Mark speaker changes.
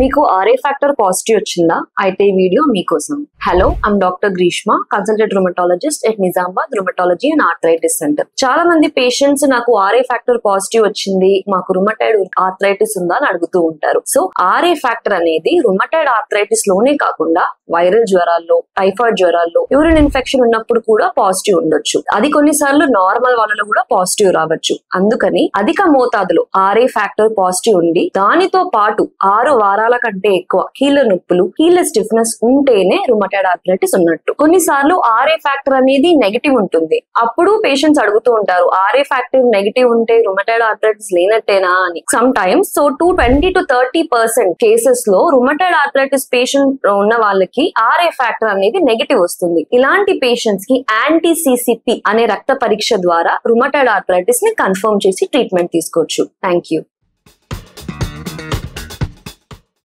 Speaker 1: మీకు RA factor positive వచ్చిందా? అయితే ఈ వీడియో మీకోసం. Hello, I'm doctor Greeshma, consultant rheumatologist at Nizamabad rheumatology and arthritis centre. చాలా మంది పేషెంట్స్ నాకు ఆర్ఏ ఫ్యాక్టర్ పాజిటివ్ వచ్చింది, మాకు రుమటైడ్ ఆర్థరైటిస్ ఉందా అని అడుగుతూ ఉంటారు. సో ఆర్ఏ ఫ్యాక్టర్ అనేది రుమటైడ్ ఆర్థరైటిస్ లోనే కాకుండా వైరల్ జ్వరాల్లో, టైఫాయిడ్ జ్వరాల్లో, యూరిన్ ఇన్ఫెక్షన్ ఉన్నప్పుడు కూడా పాజిటివ్ ఉండొచ్చు. అది కొన్నిసార్లు నార్మల్ వాళ్ళలో కూడా పాజిటివ్ రావచ్చు. అందుకని అధిక మోతాదులో ఆర్ఏ ఫ్యాక్టర్ పాజిటివ్ ఉండి దానితో పాటు 6 వారాల కంటే ఎక్కువ కీళ్ళ నొప్పులు, కీళ్ళ స్టిఫ్నెస్ ఉంటేనే రుమటైడ్ ఆర్థరైటిస్ ఉన్నట్టు. కొన్నిసార్లు ఆర్ఏ ఫ్యాక్టర్ అనేది నెగిటివ్ ఉంటుంది. అప్పుడు పేషెంట్స్ అడుగుతూ ఉంటారు, ఆర్ఏ ఫ్యాక్టర్ నెగిటివ్ ఉంటే రుమటైడ్ ఆర్థరైటిస్ లేనట్టేనా అని. సమ్ టైమ్స్ 20 to 30% కేసెస్ లో రుమటైడ్ ఆర్థరైటిస్ పేషెంట్ ఉన్న వాళ్ళకి ఆర్ఏ ఫ్యాక్టర్ అనేది నెగిటివ్ వస్తుంది. ఇలాంటి పేషెంట్స్ కి యాంటీ-సిసిపి అనే రక్త పరీక్ష ద్వారా రుమటైడ్ ఆర్థరైటిస్ ని కన్ఫర్మ్ చేసి ట్రీట్మెంట్ తీసుకోవచ్చు. Thank you.